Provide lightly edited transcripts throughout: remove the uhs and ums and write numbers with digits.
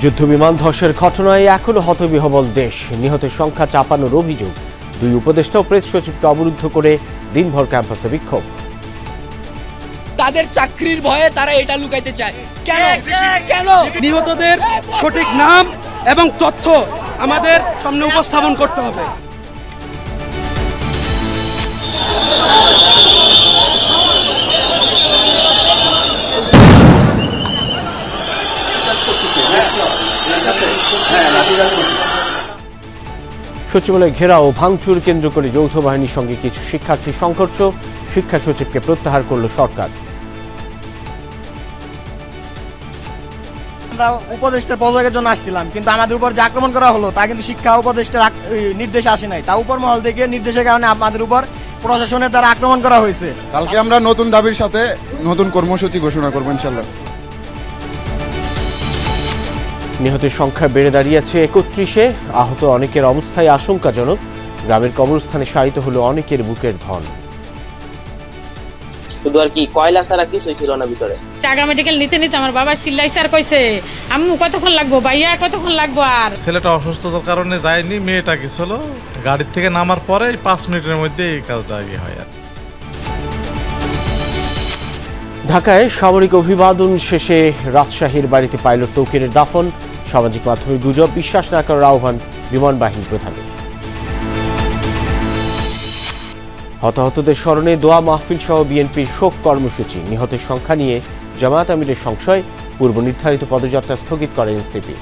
যুদ্ধবিমান ধসের ঘটনায় এখনো হতবিহ্বল দেশ। নিহতের সংখ্যা চাপানোর অভিযোগ। দুই উপদেষ্টা ও প্রেস সচিবকে অবরুদ্ধ করে দিনভর ক্যাম্পাসে বিক্ষোভ। তাদের চাকরির ভয়ে তারা এটা লুকাইতে চায়। কেন? নিহতদের সঠিক নাম এবং তথ্য আমাদের সামনে উপস্থাপন করতে হবে। সচিবালয় ঘেরাও ভাঙচুর কেন্দ্র করে যৌথ বাহিনীর সঙ্গে কিছু শিক্ষার্থী সংঘর্ষ। শিক্ষা সচিবকে প্রত্যাহার করল সরকার। আমরা উপদেষ্টার পদত্যাগের জন্য আসছিলাম, কিন্তু আমাদের উপর যে আক্রমণ করা হলো তা কিন্তু শিক্ষা উপদেষ্টার নির্দেশ আসে নাই। তা উপর মহল থেকে নির্দেশের কারণে আমাদের উপর প্রশাসনের দ্বারা আক্রমণ করা হয়েছে। কালকে আমরা নতুন দাবির সাথে নতুন কর্মসূচি ঘোষণা করবো ইনশাল্লাহ। নিহতের সংখ্যা বেড়ে দাঁড়িয়েছে ৩১-এ। আহত অনেকের অবস্থায় আশঙ্কাজনক। গ্রামের কবরস্থানে শায়িত হলো অনেকের বুকের ধন। শুধু আর কি কয়লা ছাড়া কিছুই ছিল না ভিতরে। টাকা মেডিকেল নিতে নিতে আমার বাবা চিল্লাই স্যার কইছে আম্মু কতক্ষণ লাগবো, ভাইয়া কতক্ষণ লাগবো। আর ছেলেটা অসুস্থতার কারণে যায়নি, মেয়েটা গেছিল। গাড়ির থেকে নামার পরে 5 মিনিটের মধ্যে এই কাজটা আগে হয়। ঢাকায় সামরিক অভিবাদন শেষে রাজশাহীর বাড়িতে পাইলট তৌকিরের দাফন। সামাজিক মাধ্যমে গুজব বিশ্বাস না করার আহ্বান বিমান বাহিনী প্রধানের। হতাহতদের স্মরণে দোয়া মাহফিল সহ বিএনপির শোক কর্মসূচি। নিহতের সংখ্যা নিয়ে জামায়াত আমিরের সংশয়। পূর্ব নির্ধারিত পদযাত্রা স্থগিত করে এনসিপি।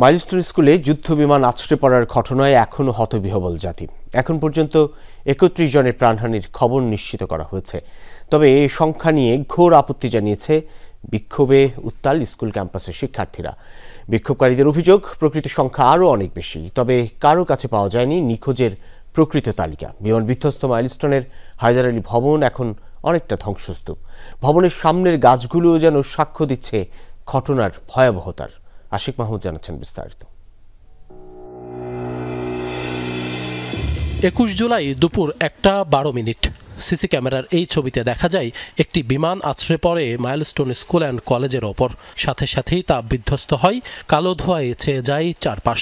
মাইলস্টোন স্কুলে যুদ্ধবিমান আছড়ে পড়ার ঘটনায় এখনও হতবিহ্বল জাতি। এখন পর্যন্ত ৩১ জনের প্রাণহানির খবর নিশ্চিত করা হয়েছে। তবে এই সংখ্যা নিয়ে ঘোর আপত্তি জানিয়েছে বিক্ষোভে উত্তাল স্কুল ক্যাম্পাসের শিক্ষার্থীরা। বিক্ষোভকারীদের অভিযোগ, প্রকৃত সংখ্যা আরও অনেক বেশি, তবে কারো কাছে পাওয়া যায়নি নিখোঁজের প্রকৃত তালিকা। বিমান বিধ্বস্ত মাইলস্টোনের হায়দার আলী ভবন এখন অনেকটা ধ্বংসস্তূপ। ভবনের সামনের গাছগুলোও যেন সাক্ষ্য দিচ্ছে ঘটনার ভয়াবহতার। আশিক মাহমুদ জানাচ্ছেন বিস্তারিত। ২১ জুলাই দুপুর ১:১২। সিসি ক্যামেরার এই ছবিতে দেখা যায় একটি বিমান আছড়ে পড়ে মাইলস্টোন স্কুল অ্যান্ড কলেজের ওপর। সাথে সাথেই তা বিধ্বস্ত হয়, কালো ধোঁয়ায় ছেয়ে যায় চারপাশ।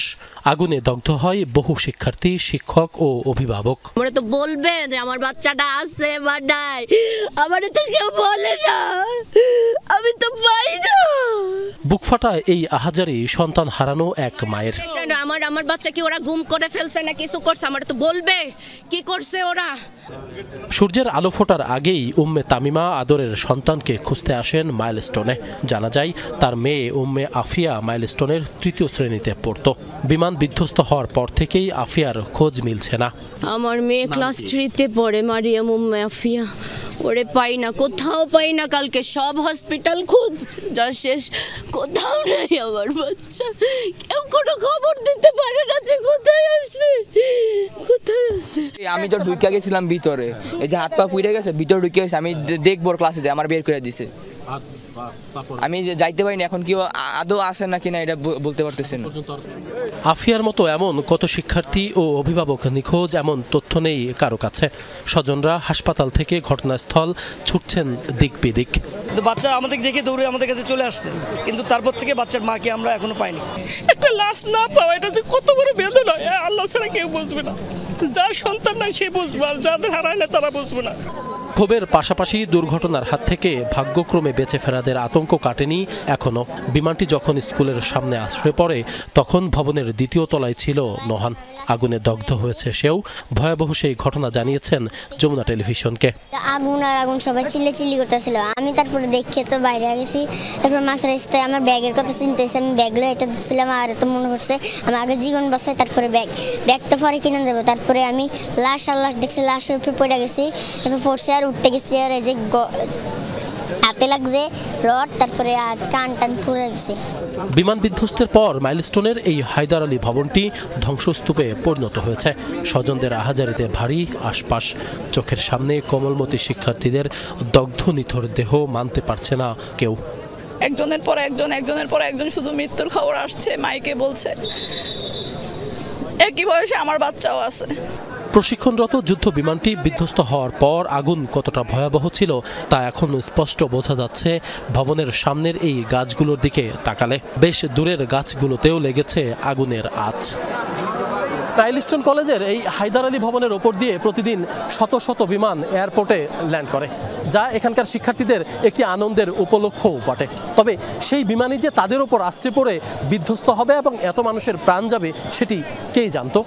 আগুনে দগ্ধ হয় বহু শিক্ষার্থী, শিক্ষক ও অভিভাবক। আমরা তো বলবে যে আমার বাচ্চাটা আছে বা নাই, আমারে তো কেউ বলে না, আমি তো পাই না। বুকফাটা এই আহাজারি সন্তান হারানো এক মায়ের। আমার বাচ্চা কি ওরা গুম করে ফেলছে না কিছু করছে, আমার তো বলবে কি করছে ওরা। সূর্যের আলো ফোটার আগেই উম্মে তামিমা আদরের সন্তানকে খুঁজতে আসেন মাইলস্টোনে। জানা যায় তার মেয়ে উম্মে আফিয়া মাইলস্টোনের ৩য় শ্রেণীতে পড়তো। বিমান বিধ্বস্ত হওয়ার পর থেকেই আফিয়ার খোঁজ মিলছে না। আমার মেয়ে ক্লাস 3-তে পড়ে, মারিয়াম উম্মে আফিয়া। ওরে পাই না, কোথাও পাই না। কালকে সব হসপিটাল খোঁজ যা শেষ, কোথাও নেই আমার বাচ্চা। কেউ কোনো খবর দিতে পারে না যে কোথায় আছে, কোথায় আছে। আমি তো ঢুকে গেছিলাম ভিতরে, এই যে হাত পা পুড়ে গেছে, ভিতরে ঢুকে গেছে। আমি দেখবো ক্লাসে, আমার বের করে দিছে। আমি যাইতে পারিনি, এখন কি আদৌ আসে নাকি না এটা বলতে পারতেছি না। আফিয়ার মতো এমন কত শিক্ষার্থী ও অভিভাবক নিখোঁজ, এমন তথ্য নেই কারো কাছে। স্বজনরা হাসপাতাল থেকে ঘটনাস্থল ছুটছেন দিক বিদিক। বাচ্চা আমাদের দেখে দৌড়ে আমাদের কাছে চলে আসছে, কিন্তু তারপর থেকে বাচ্চার মাকে আমরা এখনো পাইনি। একটা লাশ না পাওয়া, এটা যে কত বড় বেদনা, আল্লাহ ছাড়া কেউ বুঝবে না। যার সন্তান নাই সে বুঝবে, আর যাদের হারায় না তারা বুঝবে না। ক্ষোভের পাশাপাশি দুর্ঘটনার হাত থেকে ভাগ্যক্রমে বেঁচে ফেরাদের আতঙ্ক কাটেনি এখনো। বিমানটি যখন স্কুলের সামনে আছড়ে পড়ে তখন ভবনের ২য় তলায় ছিল নোহান। আগুনে দগ্ধ হয়েছে সেও। ভয়াবহ সেই ঘটনা জানিয়েছেন যমুনা টেলিভিশনকে। আগুন সবাই চিল্লি করতেছিল। আমি তারপরে দেখে তো বাইরে গেছি। তারপর মাছের রাস্তায় আমার ব্যাগের কথা চিন্তা হয়েছে। আমি ব্যাগ লয়ে এটা দিচ্ছিলাম, আর তো মনে করছে আমি আগে জীবন বাঁচাই, তারপরে ব্যাগ তো পরে কিনে দেবো। তারপরে আমি লাশ দেখছি, লাশের উপরে পড়ে গেছি। এরপর পড়ছে আর উঠতে গেছি, আর এই যে হাতে লাগছে রড, তারপরে কান পুড়ে গেছে। বিমান বিধ্বস্তের পর মাইলস্টোনের এই হায়দার আলী ভবনটি ধ্বংসস্তূপে পরিণত হয়েছে। স্বজনদের আহাজারিতে ভারী আশপাশ। চোখের সামনে কোমলমতি শিক্ষার্থীদের দগ্ধ নিথর দেহ মানতে পারছে না কেউ। একজনের পর একজন শুধু মৃত্যুর খবর আসছে, মাইকে বলছে। একই বয়সে আমার বাচ্চাও আছে। প্রশিক্ষণরত যুদ্ধ বিমানটি বিধ্বস্ত হওয়ার পর আগুন কতটা ভয়াবহ ছিল তা এখন স্পষ্ট বোঝা যাচ্ছে ভবনের সামনের এই গাছগুলোর দিকে তাকালে। বেশ দূরের গাছগুলোতেও লেগেছে আগুনের আঁচ। মাইলস্টোন কলেজের এই হায়দার আলী ভবনের ওপর দিয়ে প্রতিদিন শত শত বিমান এয়ারপোর্টে ল্যান্ড করে, যা এখানকার শিক্ষার্থীদের একটি আনন্দের উপলক্ষও বটে। তবে সেই বিমানই যে তাদের ওপর আছড়ে পড়ে বিধ্বস্ত হবে এবং এত মানুষের প্রাণ যাবে সেটি কেই জানতো?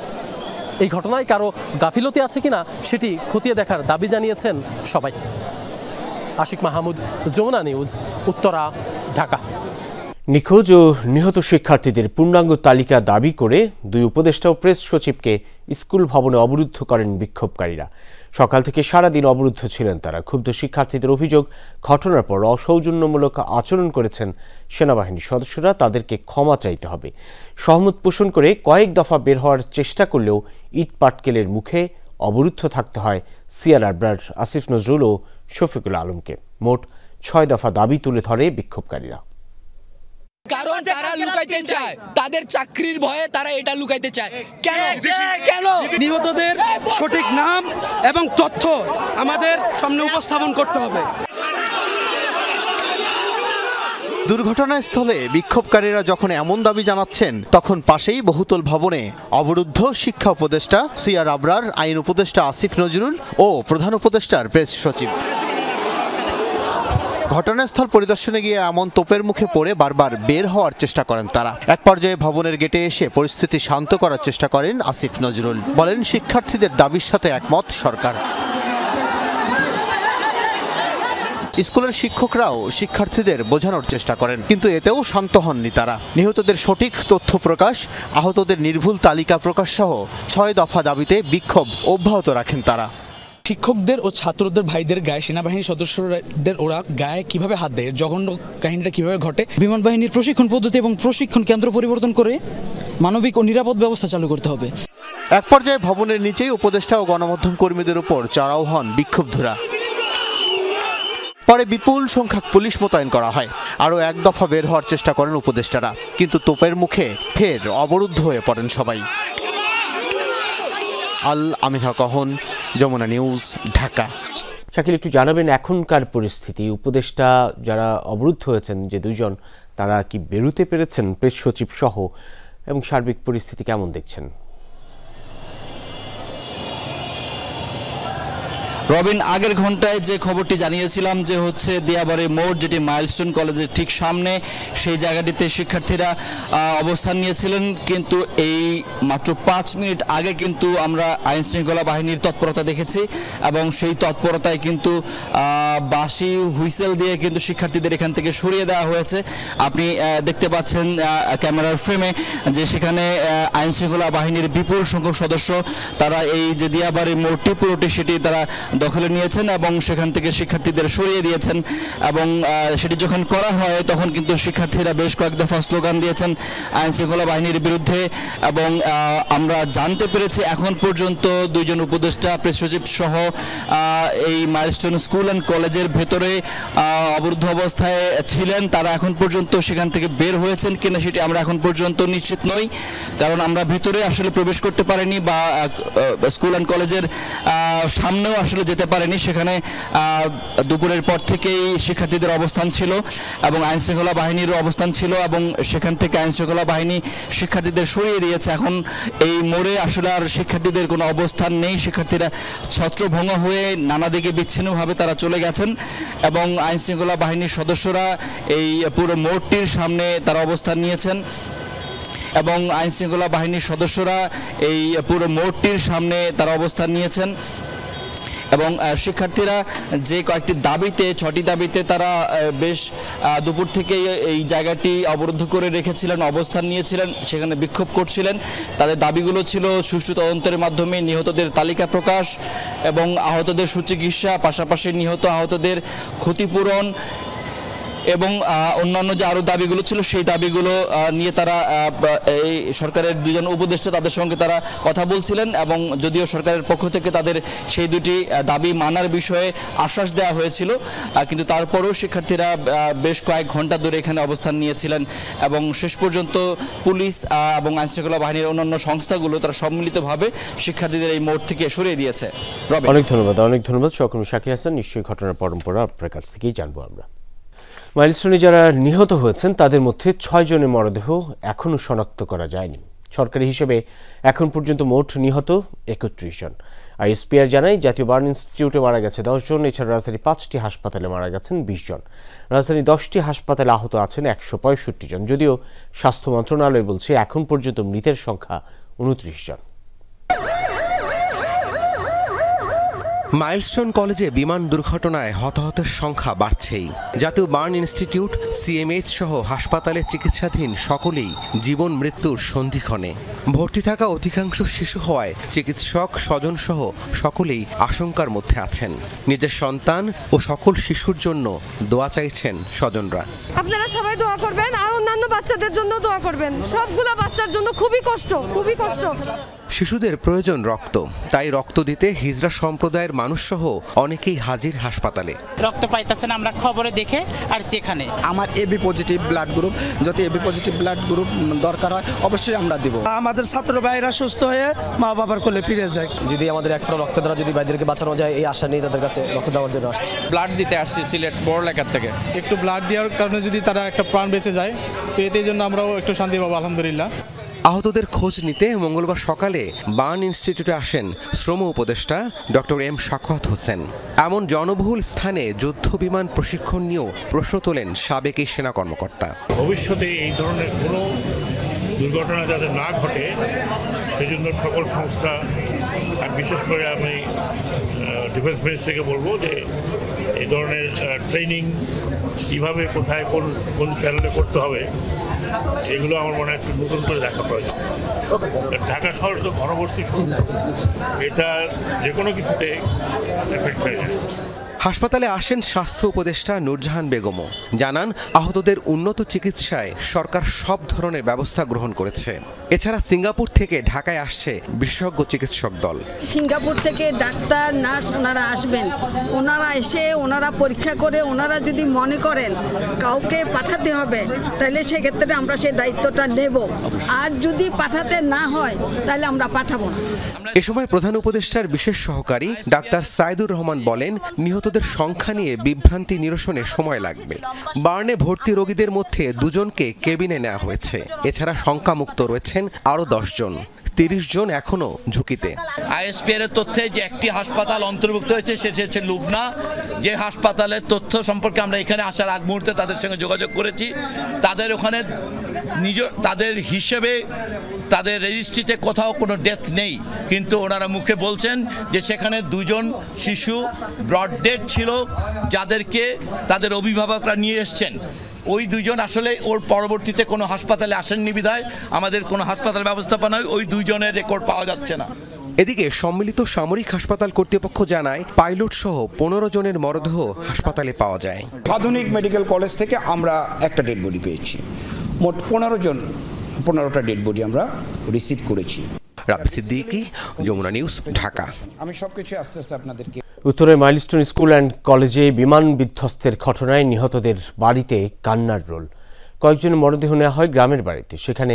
এই ঘটনায় কারো গাফিলতি আছে কিনা সেটি খতিয়ে দেখার দাবি জানিয়েছেন সবাই। আশিক মাহমুদ, যমুনা নিউজ, উত্তরা, ঢাকা। নিখোঁজ ও নিহত শিক্ষার্থীদের পূর্ণাঙ্গ তালিকা দাবি করে দুই উপদেষ্টা ও প্রেস সচিবকে স্কুল ভবনে অবরুদ্ধ করেন বিক্ষোভকারীরা। সকাল থেকে সারাদিন অবরুদ্ধ ছিলেন তারা। ক্ষুব্ধ শিক্ষার্থীদের অভিযোগ, ঘটনার পর অসৌজন্যমূলক আচরণ করেছেন সেনাবাহিনীর সদস্যরা, তাদেরকে ক্ষমা চাইতে হবে। সহমত পোষণ করে কয়েক দফা বের হওয়ার চেষ্টা করলেও ইট পাটকেলের মুখে অবরুদ্ধ থাকতে হয় সিআর আবরার, আসিফ নজরুল ও শফিকুল আলমকে। মোট 6 দফা দাবি তুলে ধরে বিক্ষোভকারীরা। কারণ তারা লুকাইতে চায়, তাদের চাকরির ভয়ে তারা এটা লুকাইতে চায়। কেন? নিহতদের সঠিক নাম এবং তথ্য আমাদের সামনে উপস্থাপন করতে হবে। দুর্ঘটনাস্থলে বিক্ষোভকারীরা যখন এমন দাবি জানাচ্ছেন, তখন পাশেই বহুতল ভবনে অবরুদ্ধ শিক্ষা উপদেষ্টা সিআর আবরার, আইন উপদেষ্টা আসিফ নজরুল ও প্রধান উপদেষ্টার প্রেস সচিব। ঘটনাস্থল পরিদর্শনে গিয়ে এমন তোপের মুখে পড়ে বারবার বের হওয়ার চেষ্টা করেন তারা। এক পর্যায়ে ভবনের গেটে এসে পরিস্থিতি শান্ত করার চেষ্টা করেন আসিফ নজরুল। বলেন, শিক্ষার্থীদের দাবির সাথে একমত সরকার। স্কুলের শিক্ষকরাও শিক্ষার্থীদের বোঝানোর চেষ্টা করেন, কিন্তু এতেও শান্ত হননি তারা। নিহতদের সঠিক তথ্য প্রকাশ, আহতদের নির্ভুল তালিকা প্রকাশ সহ 6 দফা দাবিতে বিক্ষোভ অব্যাহত রাখেন তারা। শিক্ষকদের ও ছাত্রদের ভাইদের গায়ে সেনাবাহিনীর সদস্যদের ওরা গায়ে কিভাবে হাত দেয়, জঘন্য কাহিনীটা কিভাবে ঘটে। বিমান বাহিনীর প্রশিক্ষণ পদ্ধতি এবং প্রশিক্ষণ কেন্দ্র পরিবর্তন করে মানবিক ও নিরাপদ ব্যবস্থা চালু করতে হবে। এক পর্যায়ে ভবনের নিচেই উপদেষ্টা ও গণমাধ্যম কর্মীদের উপর চড়াও হন বিক্ষুব্ধরা। পরে বিপুল সংখ্যক পুলিশ মোতায়েন করা হয়। আরও 1 দফা বের হওয়ার চেষ্টা করেন উপদেষ্টারা, কিন্তু তোপের মুখে ফের অবরুদ্ধ হয়ে পড়েন সবাই। আল আমিন হক, যমুনা নিউজ, ঢাকা। শাকিল, একটু জানাবেন এখনকার পরিস্থিতি, উপদেষ্টা যারা অবরুদ্ধ হয়েছেন যে 2 জন, তারা কি বেরোতে পেরেছেন প্রেস সচিব সহ, এবং সার্বিক পরিস্থিতি কেমন দেখছেন? রবিন, আগের ঘন্টায় যে খবরটি জানিয়েছিলাম যে হচ্ছে দিয়াবাড়ি মোড়, যেটি মাইলস্টোন কলেজের ঠিক সামনে, সেই জায়গাটিতে শিক্ষার্থীরা অবস্থান নিয়েছিলেন। কিন্তু এই মাত্র 5 মিনিট আগে কিন্তু আমরা আইন শৃঙ্খলা বাহিনীর তৎপরতা দেখেছি, এবং সেই তৎপরতায় কিন্তু বাঁশি হুইসেল দিয়ে কিন্তু শিক্ষার্থীদের এখান থেকে সরিয়ে দেওয়া হয়েছে। আপনি দেখতে পাচ্ছেন ক্যামেরার ফ্রেমে যে সেখানে আইন শৃঙ্খলা বাহিনীর বিপুল সংখ্যক সদস্য, তারা এই যে দিয়াবাড়ি মোড়টি পুরোটি সেটি তারা দখলে নিয়েছেন এবং সেখান থেকে শিক্ষার্থীদের সরিয়ে দিয়েছেন। এবং সেটি যখন করা হয় তখন কিন্তু শিক্ষার্থীরা বেশ কয়েক দফা স্লোগান দিয়েছেন আইন শৃঙ্খলা বাহিনীর বিরুদ্ধে। এবং আমরা জানতে পেরেছি এখন পর্যন্ত 2 জন উপদেষ্টা, প্রেস সচিব সহ এই মাইলস্টোন স্কুল অ্যান্ড কলেজের ভেতরে অবরুদ্ধ অবস্থায় ছিলেন। তারা এখন পর্যন্ত সেখান থেকে বের হয়েছেন কিনা সেটি আমরা এখন পর্যন্ত নিশ্চিত নই, কারণ আমরা ভিতরে আসলে প্রবেশ করতে পারিনি বা স্কুল অ্যান্ড কলেজের সামনেও আসলে যেতে পারেনি। সেখানে দুপুরের পর থেকেই শিক্ষার্থীদের অবস্থান ছিল এবং আইন শৃঙ্খলা বাহিনীর অবস্থান ছিল, এবং সেখান থেকে আইন শৃঙ্খলা বাহিনী শিক্ষার্থীদের সরিয়ে দিয়েছে। এখন এই মোড়ে আসলে আর শিক্ষার্থীদের কোনো অবস্থান নেই। শিক্ষার্থীরা ছত্রভঙ্গ হয়ে নানা দিকে বিচ্ছিন্নভাবে তারা চলে গেছেন, এবং আইন শৃঙ্খলা বাহিনীর সদস্যরা এই পুরো মোড়টির সামনে তারা অবস্থান নিয়েছেন, এবং আইন শৃঙ্খলা বাহিনীর সদস্যরা এই পুরো মোড়টির সামনে তারা অবস্থান নিয়েছেন। এবং শিক্ষার্থীরা যে কয়েকটি দাবিতে, 6টি দাবিতে তারা বেশ দুপুর থেকেই এই জায়গাটি অবরুদ্ধ করে রেখেছিলেন, অবস্থান নিয়েছিলেন, সেখানে বিক্ষোভ করছিলেন। তাদের দাবিগুলো ছিল সুষ্ঠু তদন্তের মাধ্যমে নিহতদের তালিকা প্রকাশ এবং আহতদের সুচিকিৎসা, পাশাপাশি নিহত আহতদের ক্ষতিপূরণ এবং অন্যান্য যে আরও দাবিগুলো ছিল সেই দাবিগুলো নিয়ে তারা এই সরকারের দুজন উপদেষ্টা তাদের সঙ্গে তারা কথা বলছিলেন এবং যদিও সরকারের পক্ষ থেকে তাদের সেই দুটি দাবি মানার বিষয়ে আশ্বাস দেওয়া হয়েছিল, কিন্তু তারপরেও শিক্ষার্থীরা বেশ কয়েক ঘন্টা ধরে এখানে অবস্থান নিয়েছিলেন এবং শেষ পর্যন্ত পুলিশ এবং আইনশৃঙ্খলা বাহিনীর অন্যান্য সংস্থাগুলো তারা সম্মিলিতভাবে শিক্ষার্থীদের এই মোড় থেকে সরিয়ে দিয়েছে। অনেক ধন্যবাদ সহকর্মী শাকির হাসান। নিশ্চয়ই ঘটনার পরম্পরা আপনার কাছ থেকেই জানবো আমরা। মাইলস্টোনে যারা নিহত হয়েছেন তাদের মধ্যে 6 জনের মরদেহ এখনও শনাক্ত করা যায়নি। সরকারি হিসেবে এখন পর্যন্ত মোট নিহত 31 জন। আইএসপিআর জানায় জাতীয় বার্ন ইনস্টিটিউটে মারা গেছে 10 জন, এছাড়া রাজধানী 5টি হাসপাতালে মারা গেছেন 20 জন। রাজধানী 10টি হাসপাতালে আহত আছেন 165 জন। যদিও স্বাস্থ্য মন্ত্রণালয় বলছে এখন পর্যন্ত মৃতের সংখ্যা 29 জন। মাইলস্টোন কলেজে বিমান দুর্ঘটনায় হতাহতের সংখ্যা বাড়ছেই। জাতীয় বার্ন ইনস্টিটিউট, সিএমএইচ সহ হাসপাতালে চিকিৎসাধীন সকলেই জীবন মৃত্যুর সন্ধিক্ষণে। ভর্তি থাকা অধিকাংশ শিশু হওয়ায় চিকিৎসক, স্বজন সহ সকলেই আশঙ্কার মধ্যে আছেন। নিজের সন্তান ও সকল শিশুর জন্য দোয়া চাইছেন স্বজনরা। আপনারা সবাই দোয়া করবেন আর অন্যান্য বাচ্চাদের জন্য দোয়া করবেন। সবগুলো বাচ্চার জন্য খুবই কষ্ট। শিশুদের প্রয়োজন রক্ত, তাই রক্ত দিতে হিজড়া সম্প্রদায়ের মানুষ সহ অনেকেই হাজির হাসপাতালে। রক্ত পাইতেছেন আমরা খবরে দেখে আর সেখানে আমার এবি পজিটিভ ব্লাড গ্রুপ, যদি এবি পজিটিভ ব্লাড গ্রুপ দরকার হয় অবশ্যই আমরা দিব। আমাদের ছাত্র ভাইরা সুস্থ হয়ে মা বাবার কোলে ফিরে যায়। যদি আমাদের এক ফোঁটা রক্ত দ্বারা যদি ভাইদেরকে বাঁচানো যায় এই আশা নিয়ে তাদের কাছে রক্ত দেওয়ার জন্য আসছে। ব্লাড দিতে আসছি সিলেট পড়ালেখার থেকে। একটু ব্লাড দেওয়ার কারণে যদি তারা একটা প্রাণ বেঁচে যায় তো এতে জন্য আমরাও একটু শান্তি পাবো আলহামদুলিল্লাহ। আহতদের খোঁজ নিতে মঙ্গলবার সকালে বার্ন ইনস্টিটিউটে আসেন শ্রম উপদেষ্টা ডক্টর এম শাখাওয়াত হোসেন। এমন জনবহুল স্থানে যুদ্ধ বিমান প্রশিক্ষণ নিয়েও প্রশ্ন তোলেন সাবেক এই সেনা কর্মকর্তা। ভবিষ্যতে এই ধরনের কোনো দুর্ঘটনা যাতে না ঘটে সেজন্য সকল সংস্থা আর বিশেষ করে আমি ডিফেন্স মিনিস্ট্রিকে বলবো যে এই ধরনের ট্রেনিং কীভাবে কোথায় কোন চ্যানেলে করতে হবে এগুলো আমার মনে হয় একটু নতুন করে দেখা প্রয়োজন। ঢাকা শহর তো ঘনবসতি শহর, এটা যে কোনো কিছুতে এফেক্ট হয়ে যায়। হাসপাতালে আসেন স্বাস্থ্য উপদেষ্টা নূরজাহান বেগমও জানান আহতদের উন্নত চিকিৎসায় সরকার সব ধরনের ব্যবস্থা গ্রহণ করেছে। এছাড়া সিঙ্গাপুর থেকে ঢাকায় আসছে বিশেষজ্ঞ চিকিৎসক দল। সিঙ্গাপুর থেকে ডাক্তার, নার্স ওনারা আসবেন, ওনারা এসে ওনারা পরীক্ষা করে ওনারা যদি মনে করেন কাউকে পাঠাতে হবে তাহলে সেক্ষেত্রে আমরা সেই দায়িত্বটা নেব, আর যদি পাঠাতে না হয় তাহলে আমরা পাঠাবো না। এ সময় প্রধান উপদেষ্টার বিশেষ সহকারী ডাক্তার সাইদুর রহমান বলেন নিহতদের সংখ্যা নিয়ে বিভ্রান্তি নিরসনে সময় লাগবে। বার্নে ভর্তি রোগীদের মধ্যে 2 জনকে কেবিনে নেওয়া হয়েছে। এছাড়া সংখ্যামুক্ত রয়েছেন আরও 10 জন। 30 জন এখনো ঝুঁকিতে। আইএসপিআর এর তথ্যে যে একটি হাসপাতাল অন্তর্ভুক্ত হয়েছে সেটি হচ্ছে লুবনা, যে হাসপাতালের তথ্য সম্পর্কে আমরা এখানে আসার আগ মুহূর্তে তাদের সঙ্গে যোগাযোগ করেছি। তাদের ওখানে তাদের হিসেবে তাদের রেজিস্ট্রিতে কোথাও কোনো ডেথ নেই, কিন্তু ওনারা মুখে বলছেন যে সেখানে 2 জন শিশু ব্রড ডেড ছিল যাদেরকে তাদের অভিভাবকরা নিয়ে এসছেন। ওই 2 জন আসলে ওর পরবর্তীতে কোনো হাসপাতালে আসেননি বিধায় আমাদের কোনো হাসপাতাল ব্যবস্থাপনায় ওই 2 জনের রেকর্ড পাওয়া যাচ্ছে না। এদিকে সম্মিলিত সামরিক হাসপাতাল কর্তৃপক্ষ জানায় পাইলট সহ 15 জনের মরদেহ হাসপাতালে পাওয়া যায়। আধুনিক মেডিকেল কলেজ থেকে আমরা একটা ডেড বডি পেয়েছি। মোট 15টা ডেড বডি আমরা রিসিভ করেছি। রাব্বি সিদ্দিকী, যমুনা নিউজ, ঢাকা। আমি সবকিছু আস্তে আস্তে আপনাদেরকে। উত্তরের মাইলস্টোন স্কুল অ্যান্ড কলেজে বিমান বিধ্বস্তের ঘটনায় নিহতদের বাড়িতে কান্নার রোল। কয়েকজনের মরদেহ নেওয়া হয় গ্রামের বাড়িতে, সেখানে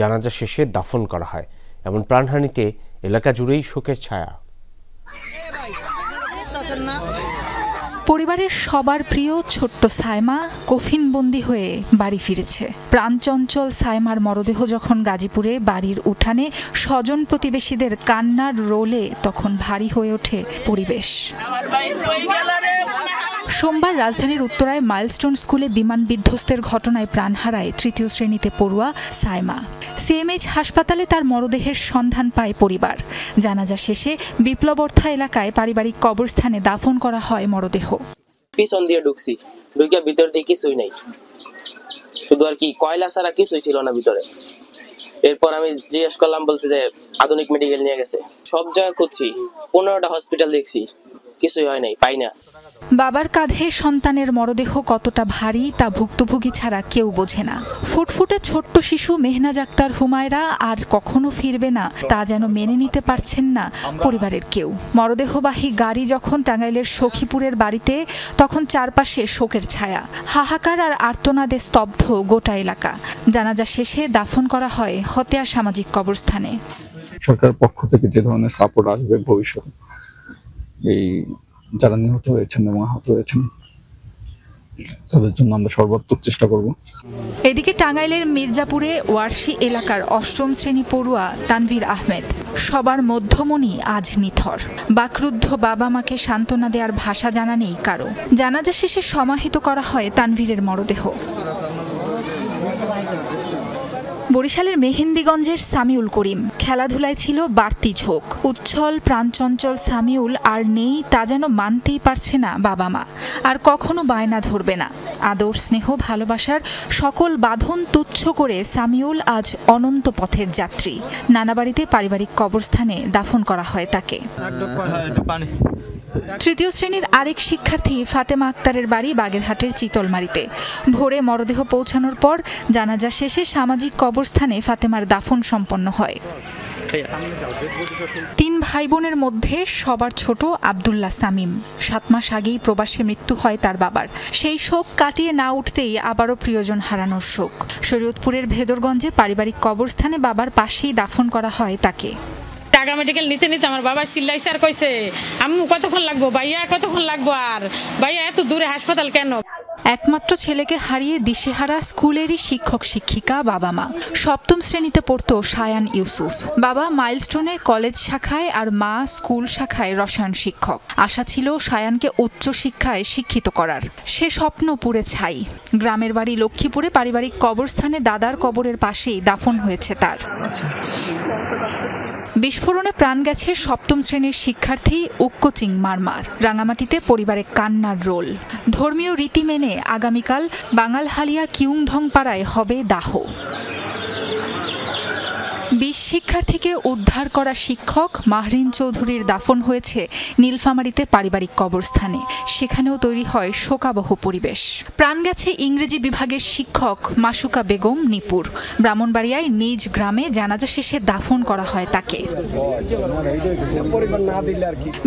জানাজা শেষে দাফন করা হয়। এমন প্রাণহানিতে এলাকা জুড়েই শোকের ছায়া। পরিবারের সবার প্রিয় ছোট্ট সাইমা কফিনবন্দি হয়ে বাড়ি ফিরেছে। প্রাণচঞ্চল সাইমার মরদেহ যখন গাজীপুরে বাড়ির উঠানে স্বজন প্রতিবেশীদের কান্নার রোলে তখন ভারী হয়ে ওঠে পরিবেশ। সোমবার রাজধানীর উত্তরায় মাইলস্টোন স্কুলে বিমান বিধ্বস্তের ঘটনায় প্রাণ হারায় 3য় শ্রেণীতে পড়ুয়া সাইমা। সিএমএইচ হাসপাতালে তার মরদেহের সন্ধান পায় পরিবার। জানাজা শেষে বিপ্লবর্থা এলাকায় পারিবারিক কবরস্থানে দাফন করা হয় মরদেহ। পিছন দিয়ে ঢুকছি, ঢুকে ভিতর দিয়ে কিছুই নাই, শুধু আর কি কয়লা ছাড়া কিছুই ছিল না ভিতরে। এরপর আমি জিজ্ঞেস করলাম, বলছে যে আধুনিক মেডিকেল নিয়ে গেছে। সব জায়গায় খুঁজছি, 15টা হসপিটাল দেখছি, কিছুই হয় নাই, পাই না। বাবার কাঁধে সন্তানের মরদেহ কতটা ভারী তা ভুক্তভোগী ছাড়া কেউ বোঝে না। ফুটফুটে ছোট্ট শিশু মেহনাজ আক্তার হুমায়রা আর কখনো ফিরবে না তা যেন মেনে নিতে পারছেন না পরিবারের কেউ। মরদেহবাহী গাড়ি যখন টাঙ্গাইলের সখীপুরের বাড়িতে, তখন চারপাশে শোকের ছায়া, হাহাকার আর আর্তনাদে স্তব্ধ গোটা এলাকা। জানাজা শেষে দাফন করা হয় হতেয়া সামাজিক কবরস্থানে। সরকারের পক্ষ থেকে যে ধরনের সাপোর্ট আসবে ভবিষ্যতে, এই যারা নিহত হয়েছেন এবং আহত হয়েছেন তাদের জন্য আমরা সর্বাত্মক চেষ্টা করব। এদিকে টাঙ্গাইলের মির্জাপুরে ওয়ারশি এলাকার অষ্টম শ্রেণী পড়ুয়া তানভীর আহমেদ সবার মধ্যমণি আজ নিথর। বাকরুদ্ধ বাবা মাকে সান্ত্বনা দেওয়ার ভাষা জানা নেই কারো। জানাজা শেষে সমাহিত করা হয় তানভীরের মরদেহ। বরিশালের মেহেন্দিগঞ্জের সামিউল করিম খেলাধুলায় ছিল বাড়তি ঝোঁক। উচ্ছল প্রাণচঞ্চল সামিউল আর নেই তা যেন মানতেই পারছে না বাবা মা। আর কখনো বায়না ধরবে না। আদর স্নেহ ভালোবাসার সকল বাঁধন তুচ্ছ করে সামিউল আজ অনন্ত পথের যাত্রী। নানা বাড়িতে পারিবারিক কবরস্থানে দাফন করা হয় তাকে। তৃতীয় শ্রেণীর আরেক শিক্ষার্থী ফাতেমা আক্তারের বাড়ি বাগেরহাটের চিতলমারিতে। ভোরে মরদেহ পৌঁছানোর পর জানাজা শেষে সামাজিক কবরস্থানে ফাতেমার দাফন সম্পন্ন হয়। 3 ভাই বোনের মধ্যে সবার ছোট আব্দুল্লাহ সামিম। 7 মাস আগেই প্রবাসে মৃত্যু হয় তার বাবার। সেই শোক কাটিয়ে না উঠতেই আবারও প্রিয়জন হারানোর শোক। শরীয়তপুরের ভেদরগঞ্জে পারিবারিক কবরস্থানে বাবার পাশেই দাফন করা হয় তাকে। ঢাকা মেডিকেল নিতে নিতে আমার বাবা চিল্লাইছে আর কইছে, আম্মু কতক্ষণ লাগবো, ভাইয়া কতক্ষণ লাগবো, আর ভাইয়া এত দূরে হাসপাতাল কেন? একমাত্র ছেলেকে হারিয়ে দিশেহারা স্কুলেরই শিক্ষক শিক্ষিকা বাবা মা। 7ম শ্রেণীতে পড়তো সায়ান ইউসুফ। বাবা মাইলস্টোনে কলেজ শাখায় আর মা স্কুল শাখায় রসায়ন শিক্ষক। আশা ছিল সায়ানকে উচ্চ শিক্ষায় শিক্ষিত করার। সে স্বপ্ন পুড়ে ছাই। গ্রামের বাড়ি লক্ষ্মীপুরে পারিবারিক কবরস্থানে দাদার কবরের পাশেই দাফন হয়েছে তার। বিস্ফোরণে প্রাণ গেছে 7ম শ্রেণীর শিক্ষার্থী উক্কচিং মারমার। রাঙামাটিতে পরিবারে কান্নার রোল। ধর্মীয় রীতি মেনে আগামীকাল বাঙালহালিয়া কিউংধং পাড়ায় হবে দাহ। 20 শিক্ষার্থীকে উদ্ধার করা শিক্ষক মাহরিন চৌধুরীর দাফন হয়েছে নীলফামারীতে পারিবারিক কবরস্থানে। সেখানেও তৈরি হয় শোকাবহ পরিবেশ। প্রাণ গেছে ইংরেজি বিভাগের শিক্ষক মাসুকা বেগম নিপুর। ব্রাহ্মণবাড়িয়ায় নিজ গ্রামে জানাজা শেষে দাফন করা হয় তাকে।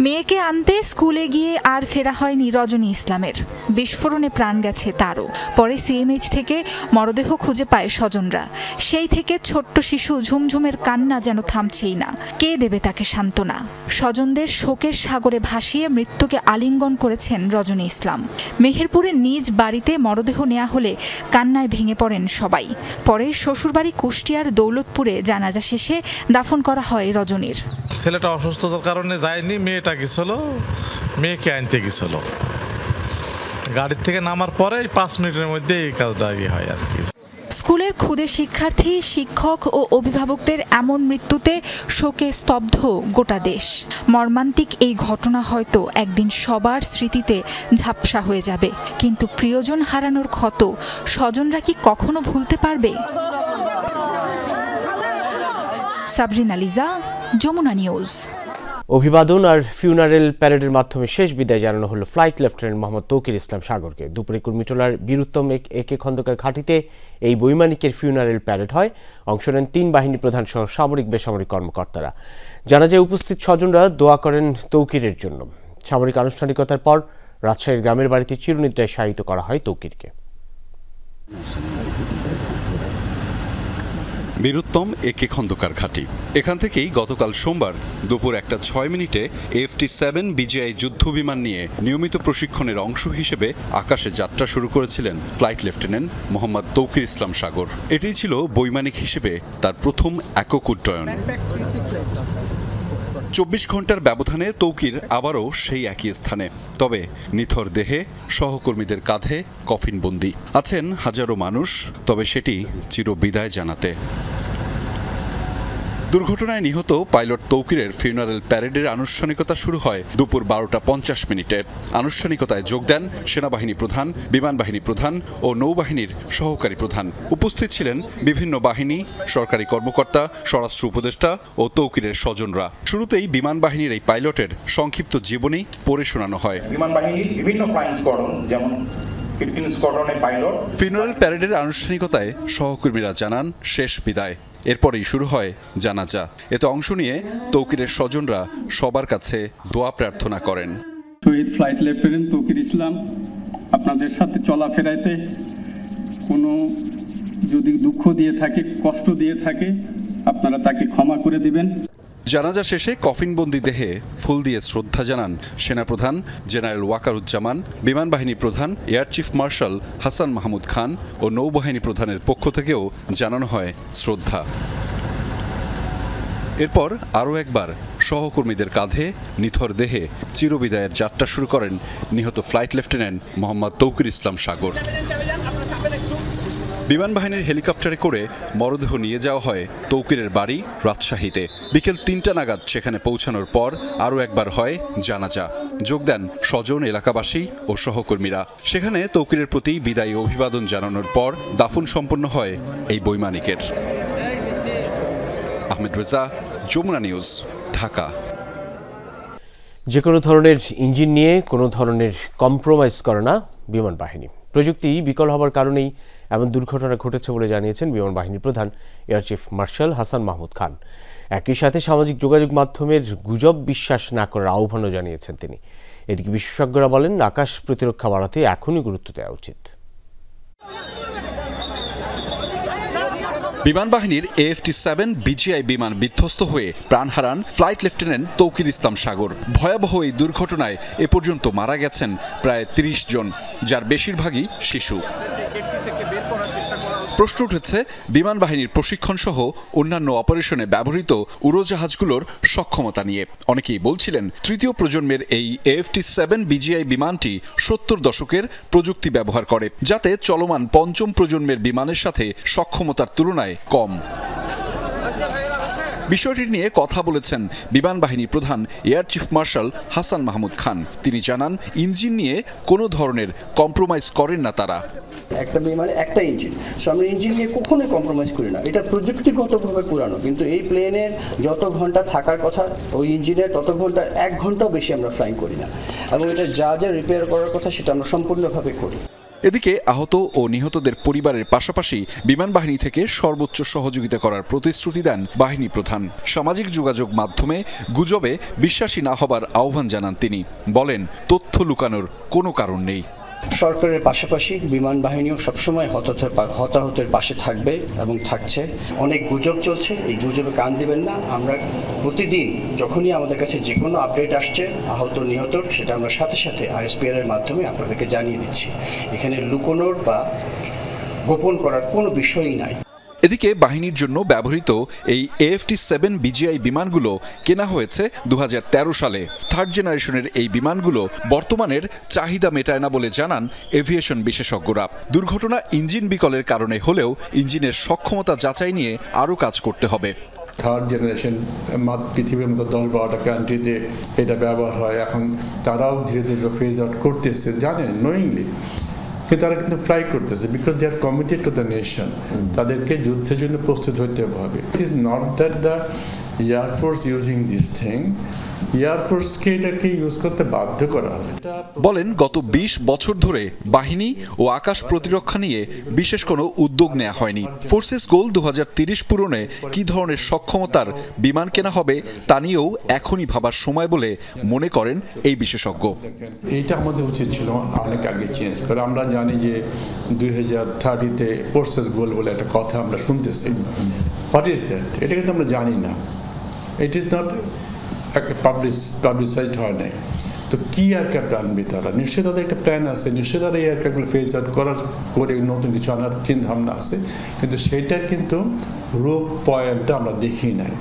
মেয়েকে আনতে স্কুলে গিয়ে আর ফেরা হয়নি রজনী ইসলামের। বিস্ফোরণে প্রাণ গেছে তারও। পরে সিএমএইচ থেকে মরদেহ খুঁজে পায় স্বজনরা। সেই থেকে ছোট্ট শিশু ঝুমঝুমের কান্না যেন থামছেই না। কে দেবে তাকে সান্ত্বনা? স্বজনদের শোকের সাগরে ভাসিয়ে মৃত্যুকে আলিঙ্গন করেছেন রজনী ইসলাম। মেহেরপুরে নিজ বাড়িতে মরদেহ নেওয়া হলে কান্নায় ভেঙে পড়েন সবাই। পরে শ্বশুরবাড়ি কুষ্টিয়ার দৌলতপুরে জানাজা শেষে দাফন করা হয় রজনীর। ছেলেটা অসুস্থতার কারণে যায়নি, মেয়েটা গেছিল, মেয়েকে আনতে গেছিল। গাড়ির থেকে নামার পরে 5 মিনিটের মধ্যে এই কাজটা হয় আর কি। স্কুলের ক্ষুদে শিক্ষার্থী, শিক্ষক ও অভিভাবকদের এমন মৃত্যুতে শোকে স্তব্ধ গোটা দেশ। মর্মান্তিক এই ঘটনা হয়তো একদিন সবার স্মৃতিতে ঝাপসা হয়ে যাবে, কিন্তু প্রিয়জন হারানোর ক্ষত স্বজনরা কি কখনো ভুলতে পারবে? সাবরিনা লিজা, যমুনা নিউজ। অভিবাদন আর ফিউনারেল প্যারেডের মাধ্যমে শেষ বিদায় জানানো হলো ফ্লাইট লেফটেন্যান্ট মোহাম্মদ তৌকির ইসলাম সাগরকে। দুপুরে কুর্মিটোলার বীরুত্তম একে খন্দকার ঘাঁটিতে এই বৈমানিকের ফিউনারেল প্যারেড হয়। অংশ নেন 3 বাহিনী প্রধান সহ সামরিক বেসামরিক কর্মকর্তারা। জানাজায় উপস্থিত স্বজনরা দোয়া করেন তৌকিরের জন্য। সামরিক আনুষ্ঠানিকতার পর রাজশাহীর গ্রামের বাড়িতে চিরনিদ্রায় শায়িত করা হয় তৌকিরকে। বীরুত্তম একে খন্দকার ঘাঁটি। এখান থেকেই গতকাল সোমবার দুপুর 1:06 মিনিটে AFT-7 বিজিআই যুদ্ধ বিমান নিয়ে নিয়মিত প্রশিক্ষণের অংশ হিসেবে আকাশে যাত্রা শুরু করেছিলেন ফ্লাইট লেফটেন্যান্ট মোহাম্মদ তৌকির ইসলাম সাগর। এটাই ছিল বৈমানিক হিসেবে তার প্রথম একক উড্ডয়ন। 24 ঘন্টার ব্যবধানে তৌকির আবারও সেই একই স্থানে, তবে নিথর দেহে সহকর্মীদের কাঁধে কফিনবন্দি আছেন হাজারো মানুষ, তবে সেটি চিরবিদায় জানাতে। দুর্ঘটনায় নিহত পাইলট তৌকিরের ফিউনারেল প্যারেডের আনুষ্ঠানিকতা শুরু হয় দুপুর 12:50 আনুষ্ঠানিকতায় যোগ দেন সেনাবাহিনী প্রধান, বিমান বাহিনী প্রধান ও নৌবাহিনীর সহকারী প্রধান। উপস্থিত ছিলেন বিভিন্ন বাহিনী, সরকারি কর্মকর্তা, স্বরাষ্ট্র উপদেষ্টা ও তৌকিরের স্বজনরা। শুরুতেই বিমান বাহিনীর এই পাইলটের সংক্ষিপ্ত জীবনী পড়ে শোনানো হয়। বিমান বাহিনীর বিভিন্ন ফ্লাইং স্কোয়াড্রন যেমন ফিউনারেল প্যারেডের আনুষ্ঠানিকতায় সহকর্মীরা জানান শেষ বিদায়। এরপরেই শুরু হয় জানাজা। এতে অংশ নিয়ে তৌকিরের স্বজনরা সবার কাছে দোয়া প্রার্থনা করেন। শহীদ ফ্লাইট লেফটেন্যান্ট তৌকির ইসলাম, আপনাদের সাথে চলাফেরাতে কোনো যদি দুঃখ দিয়ে থাকে, কষ্ট দিয়ে থাকে, আপনারা তাকে ক্ষমা করে দিবেন। জানাজা শেষে কফিনবন্দি দেহে ফুল দিয়ে শ্রদ্ধা জানান সেনাপ্রধান জেনারেল ওয়াকারুজ্জামান, বিমান বাহিনী প্রধান air chief marshal Hasan Mahmud Khan ও নৌবাহিনী প্রধানের পক্ষ থেকেও জানানো হয় শ্রদ্ধা। এরপর আরও একবার সহকর্মীদের কাঁধে নিথর দেহে চিরবিদায়ের যাত্রা শুরু করেন নিহত ফ্লাইট লেফটেন্যান্ট মোহাম্মদ তৌকির ইসলাম সাগর। বিমান বাহিনীর হেলিকপ্টারে করে মরদেহ নিয়ে যাওয়া হয় তৌকিরের বাড়ি রাজশাহীতে। বিকেল 3টা নাগাদ সেখানে পৌঁছানোর পর আরও একবার হয় জানাজা। যোগ দেন স্বজন, এলাকাবাসী ও সহকর্মীরা। সেখানে তৌকিরের প্রতি বিদায়ী অভিবাদন জানানোর পর দাফন সম্পন্ন হয় এই বৈমানিকের। আহমেদ রেজা, যমুনা নিউজ, ঢাকা। যে কোনো ধরনের ইঞ্জিন নিয়ে কোনো ধরনের কম্প্রোমাইজ করে না বিমান বাহিনী। প্রযুক্তি বিকল হওয়ার কারণেই এমন দুর্ঘটনা ঘটেছে বলে জানিয়েছেন বিমান বাহিনীর প্রধান air chief marshal Hasan Mahmud Khan. একই সাথে সামাজিক যোগাযোগ মাধ্যমের গুজব বিশ্বাস না করার আহ্বানও জানিয়েছেন তিনি। এদিকে বিশেষজ্ঞরা বলেন, আকাশ প্রতিরক্ষা বাড়াতে এখনই গুরুত্ব দেওয়া উচিত। বিমান বাহিনীর AFT-7 BGI বিমান বিধ্বস্ত হয়ে প্রাণ হারান ফ্লাইট লেফটেন্যান্ট তৌকির ইসলাম সাগর। ভয়াবহ এই দুর্ঘটনায় এ পর্যন্ত মারা গেছেন প্রায় 30 জন, যার বেশিরভাগই শিশু। প্রশ্ন উঠেছে বিমান বাহিনীর প্রশিক্ষণ সহ অন্যান্য অপারেশনে ব্যবহৃত উড়োজাহাজগুলোর সক্ষমতা নিয়ে। অনেকেই বলছিলেন, তৃতীয় প্রজন্মের এই AFT-7 BGI বিমানটি 70 দশকের প্রযুক্তি ব্যবহার করে, যাতে চলমান পঞ্চম প্রজন্মের বিমানের সাথে সক্ষমতার তুলনায় কম। বিষয়টি নিয়ে কথা বলেছেন বিমান বাহিনী প্রধান air chief marshal Hasan Mahmud Khan. তিনি জানান, ইঞ্জিন নিয়ে কোনো ধরনের কম্প্রোমাইজ করেন না তারা। একটা বিমানে একটা ইঞ্জিন, সো আমরা ইঞ্জিন নিয়ে কখনোই কম্প্রোমাইজ করি না। এটা প্রযুক্তিগতভাবে পুরানো, কিন্তু এই প্লেনের যত ঘন্টা থাকার কথা ওই ইঞ্জিনের তত ঘন্টা, 1 ঘন্টাও বেশি আমরা ফ্লাইং করি না, এবং এটা যা যা রিপেয়ার করার কথা সেটা আমরা সম্পূর্ণভাবে করি। এদিকে আহত ও নিহতদের পরিবারের পাশাপাশি বিমান বাহিনী থেকে সর্বোচ্চ সহযোগিতা করার প্রতিশ্রুতি দেন বাহিনী প্রধান। সামাজিক যোগাযোগ মাধ্যমে গুজবে বিশ্বাসী না হবার আহ্বান জানান তিনি। বলেন, তথ্য লুকানোর কোনো কারণ নেই। সরকারের পাশাপাশি বিমান বাহিনীও সবসময় হতাহতের পাশে থাকবে এবং থাকছে। অনেক গুজব চলছে, এই গুজবে কান দিবেন না। আমরা প্রতিদিন যখনই আমাদের কাছে যে কোনো আপডেট আসছে আহত নিহতর, সেটা আমরা সাথে সাথে ISPR এর মাধ্যমে আপনাদেরকে জানিয়ে দিচ্ছি। এখানে লুকোনোর বা গোপন করার কোনো বিষয়ই নাই। এদিকে বাহিনীর জন্য ব্যবহৃত এই AFT-7 BGI বিমানগুলো কেনা হয়েছে 2013 সালে। থার্ড জেনারেশনের এই বিমানগুলো বর্তমানের চাহিদা মেটায় না বলে জানান এভিয়েশন বিশেষজ্ঞরা। দুর্ঘটনা ইঞ্জিন বিকলের কারণে হলেও ইঞ্জিনের সক্ষমতা যাচাই নিয়ে আরও কাজ করতে হবে। থার্ড জেনারেশন পৃথিবীর মতো 10-12টা কান্ট্রিতে এটা ব্যবহার হয়। এখন তারাও ধীরে ধীরে ফেজ আউট করতেছে, জানেন, নোয়িংলি, কিন্তু তারা কিন্তু ফ্লাই করতেছে, because they are committed to the nation. তাদেরকে যুদ্ধের জন্য প্রস্তুত হতে হবে। It is not that the air force using this thing, এয়ারফোর্সকে এটাকে ইউজ করতে বাধ্য করা হবে। বলেন, গত 20 বছর ধরে বাহিনী ও আকাশ প্রতিরক্ষা নিয়ে বিশেষ কোনো উদ্যোগ নেওয়া হয়নি। ফোর্সেস গোল 2030 পূরণে কি ধরনের সক্ষমতার বিমান কেনা হবে তা নিয়েও এখনই ভাবার সময় বলে মনে করেন এই বিশেষজ্ঞ। এইটা আমাদের উচিত ছিল অনেক আগে চেঞ্জ করে। আমরা জানি যে 2030-তে ফোর্সেস গোল বলে একটা কথা আমরা শুনতেছি। What is that? এটা কিন্তু আমরা জানি না। ইট ইজ নট একটা পাবলিসাইজড হয় নাই। তো কি এয়ারক্রাফট আনবে তারা? নিশ্চয়ই তাদের একটা প্ল্যান আছে, নিশ্চয়ই তারা এই এয়ারক্রাফটগুলো ফেজ আউট করে নতুন কিছু আনার চিন্তা ভাবনা আছে, কিন্তু সেটার কিন্তু রূপ পয়েন্টটা আমরা দেখি নাই।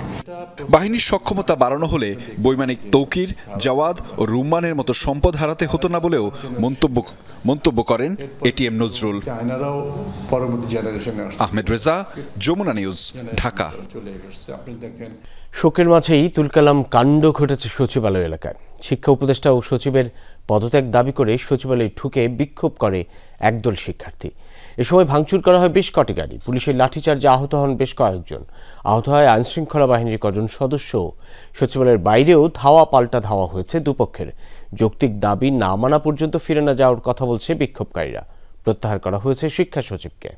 বাহিনীর সক্ষমতা বাড়ানো হলে বৈমানিক তৌকির, জাওয়াদ ও রুম্মানের মতো সম্পদ হারাতে হতো না বলেও মন্তব্য করেন এটিএম নজরুল। চায়নারাও পরবর্তী জেনারেশনে আসছে। আহমেদ রেজা, যমুনা নিউজ, ঢাকা। শোকের মাঝেই তুলকালাম কাণ্ড ঘটেছে সচিবালয় এলাকায়। শিক্ষা উপদেষ্টা ও সচিবের পদত্যাগ দাবি করে সচিবালয়ে ঢুকে বিক্ষোভ করে একদল শিক্ষার্থী। এ সময় ভাঙচুর করা হয় বেশ কটি গাড়ি। পুলিশের লাঠিচার্জে আহত হন বেশ কয়েকজন। আহত হয় আইনশৃঙ্খলা বাহিনীর কজন সদস্য। সচিবালয়ের বাইরেও ধাওয়া পাল্টা ধাওয়া হয়েছে দুপক্ষের। যৌক্তিক দাবি না মানা পর্যন্ত ফিরে না যাওয়ার কথা বলছে বিক্ষোভকারীরা। প্রত্যাহার করা হয়েছে শিক্ষা সচিবকে।